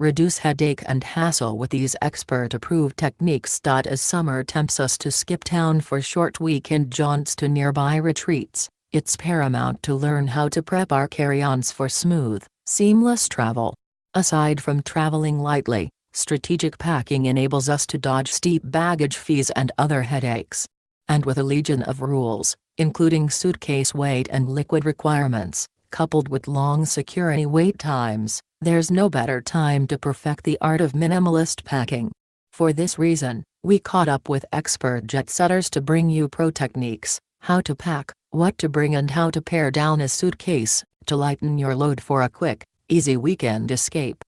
Reduce headache and hassle with these expert-approved techniques. As summer tempts us to skip town for short weekend jaunts to nearby retreats, it's paramount to learn how to prep our carry-ons for smooth, seamless travel. Aside from traveling lightly, strategic packing enables us to dodge steep baggage fees and other headaches. And with a legion of rules, including suitcase weight and liquid requirements, coupled with long security wait times, there's no better time to perfect the art of minimalist packing. For this reason, we caught up with expert jet-setters to bring you pro techniques, how to pack, what to bring and how to pare down a suitcase, to lighten your load for a quick, easy weekend escape.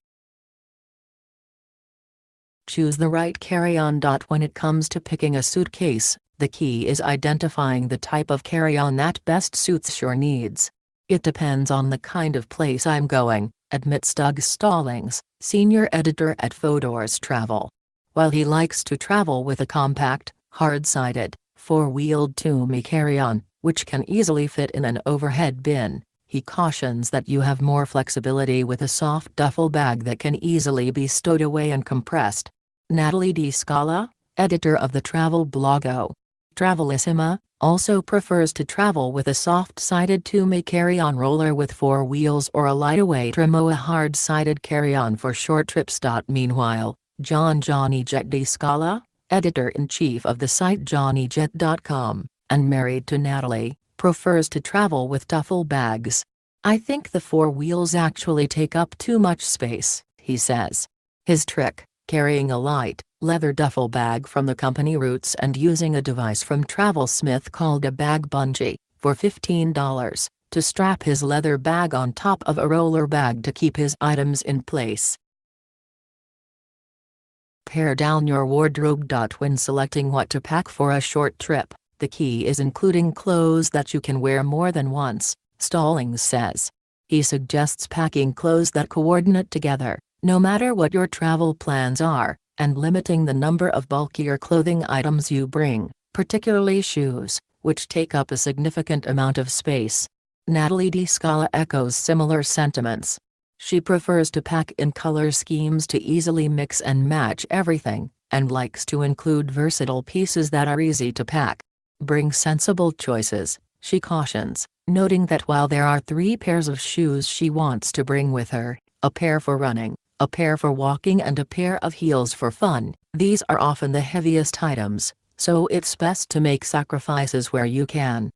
Choose the right carry-on. When it comes to picking a suitcase, the key is identifying the type of carry-on that best suits your needs. It depends on the kind of place I'm going, admits Doug Stallings, senior editor at Fodor's Travel. While he likes to travel with a compact, hard-sided, four-wheeled Toomey carry-on, which can easily fit in an overhead bin, he cautions that you have more flexibility with a soft duffel bag that can easily be stowed away and compressed. Natalie D. Scala, editor of the travel blog O. Travelissima, also prefers to travel with a soft-sided Toomey carry-on roller with four wheels or a lightweight Remo, a hard-sided carry-on for short trips. Meanwhile, Johnny Jet D. Scala, editor-in-chief of the site johnnyjet.com, and married to Natalie, prefers to travel with duffel bags. I think the four wheels actually take up too much space, he says. His trick, carrying a light, leather duffel bag from the company Roots and using a device from TravelSmith called a bag bungee, for $15, to strap his leather bag on top of a roller bag to keep his items in place. Pare down your wardrobe. When selecting what to pack for a short trip, the key is including clothes that you can wear more than once, Stallings says. He suggests packing clothes that coordinate together, no matter what your travel plans are, and limiting the number of bulkier clothing items you bring, particularly shoes, which take up a significant amount of space. Natalie D. Scala echoes similar sentiments. She prefers to pack in color schemes to easily mix and match everything, and likes to include versatile pieces that are easy to pack. Bring sensible choices, she cautions, noting that while there are 3 pairs of shoes she wants to bring with her, a pair for running, a pair for walking and a pair of heels for fun, these are often the heaviest items, so it's best to make sacrifices where you can.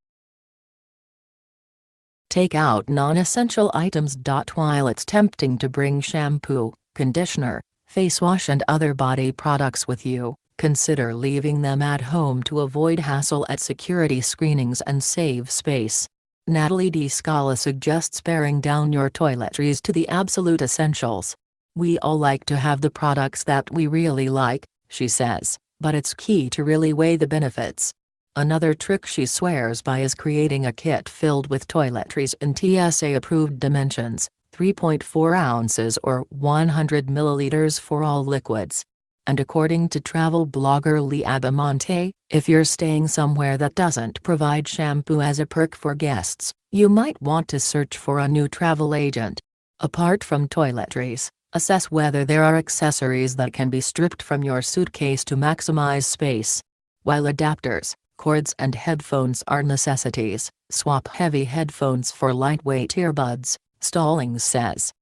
Take out non-essential items. While it's tempting to bring shampoo, conditioner, face wash and other body products with you, consider leaving them at home to avoid hassle at security screenings and save space. Natalie D. Scala suggests paring down your toiletries to the absolute essentials. We all like to have the products that we really like, she says, but it's key to really weigh the benefits. Another trick she swears by is creating a kit filled with toiletries in TSA-approved dimensions, 3.4 ounces or 100 milliliters for all liquids. And according to travel blogger Lee Abamonte, if you're staying somewhere that doesn't provide shampoo as a perk for guests, you might want to search for a new travel agent. Apart from toiletries, assess whether there are accessories that can be stripped from your suitcase to maximize space. While adapters, cords and headphones are necessities, swap heavy headphones for lightweight earbuds, Stallings says.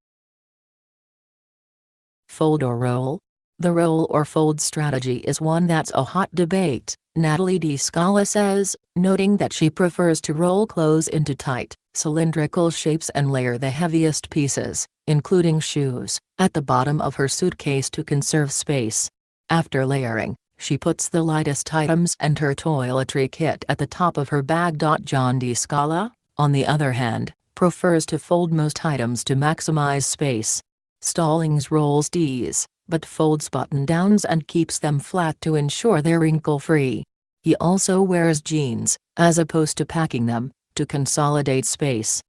Fold or roll? The roll or fold strategy is one that's a hot debate, Natalie D. Scala says, noting that she prefers to roll clothes into tight, cylindrical shapes and layer the heaviest pieces, including shoes, at the bottom of her suitcase to conserve space. After layering, she puts the lightest items and her toiletry kit at the top of her bag. John D. Scala, on the other hand, prefers to fold most items to maximize space. Stallings rolls these, but folds button-downs and keeps them flat to ensure they're wrinkle-free. He also wears jeans, as opposed to packing them, to consolidate space.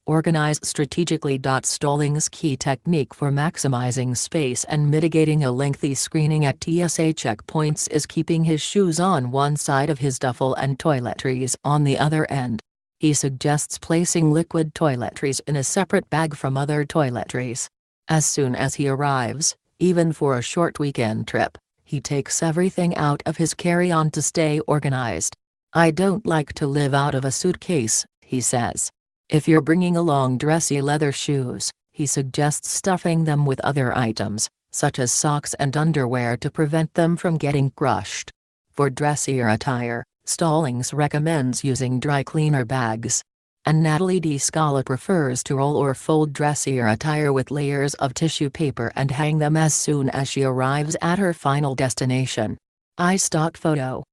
Organize strategically. Stallings' key technique for maximizing space and mitigating a lengthy screening at TSA checkpoints is keeping his shoes on one side of his duffel and toiletries on the other end. He suggests placing liquid toiletries in a separate bag from other toiletries. As soon as he arrives, even for a short weekend trip, he takes everything out of his carry-on to stay organized. "I don't like to live out of a suitcase," he says. If you're bringing along dressy leather shoes, he suggests stuffing them with other items, such as socks and underwear to prevent them from getting crushed. For dressier attire, Stallings recommends using dry cleaner bags. And Natalie D. Scala prefers to roll or fold dressier attire with layers of tissue paper and hang them as soon as she arrives at her final destination. Stock photo.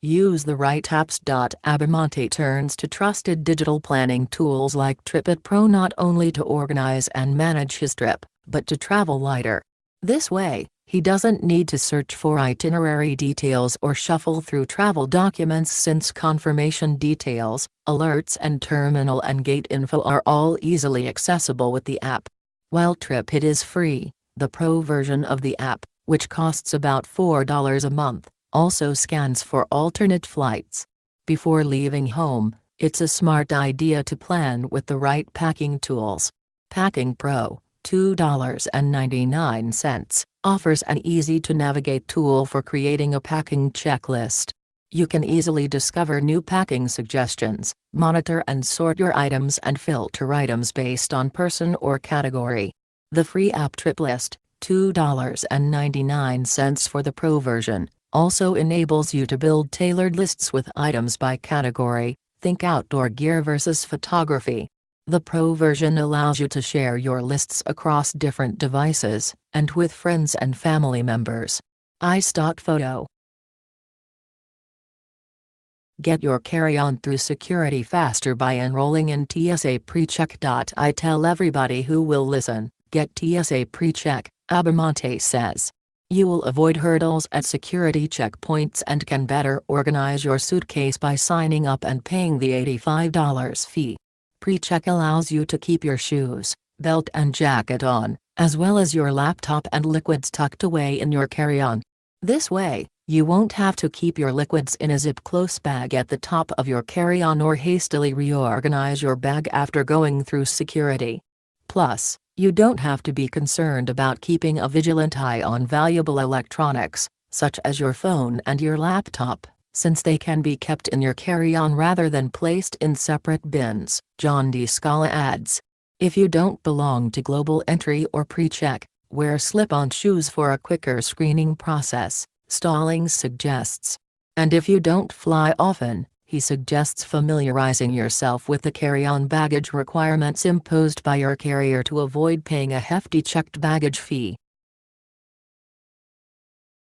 Use the right apps. Abamonte turns to trusted digital planning tools like TripIt Pro not only to organize and manage his trip, but to travel lighter. This way, he doesn't need to search for itinerary details or shuffle through travel documents since confirmation details, alerts and terminal and gate info are all easily accessible with the app. While TripIt is free, the Pro version of the app, which costs about $4 a month, also scans for alternate flights. Before leaving home, it's a smart idea to plan with the right packing tools. Packing Pro, $2.99, offers an easy-to-navigate tool for creating a packing checklist. You can easily discover new packing suggestions, monitor and sort your items and filter items based on person or category. The free app TripList, $2.99 for the Pro version, also enables you to build tailored lists with items by category. Think outdoor gear versus photography. The Pro version allows you to share your lists across different devices, and with friends and family members. Stock photo. Get your carry-on through security faster by enrolling in TSA PreCheck. I tell everybody who will listen, get TSA PreCheck, Abamonte says. You will avoid hurdles at security checkpoints and can better organize your suitcase by signing up and paying the $85 fee. PreCheck allows you to keep your shoes, belt and jacket on, as well as your laptop and liquids tucked away in your carry-on. This way, you won't have to keep your liquids in a zip-close bag at the top of your carry-on or hastily reorganize your bag after going through security. Plus, you don't have to be concerned about keeping a vigilant eye on valuable electronics, such as your phone and your laptop, since they can be kept in your carry-on rather than placed in separate bins, John D. Scala adds. If you don't belong to Global Entry or PreCheck, wear slip-on shoes for a quicker screening process, Stallings suggests. And if you don't fly often, he suggests familiarizing yourself with the carry-on baggage requirements imposed by your carrier to avoid paying a hefty checked baggage fee.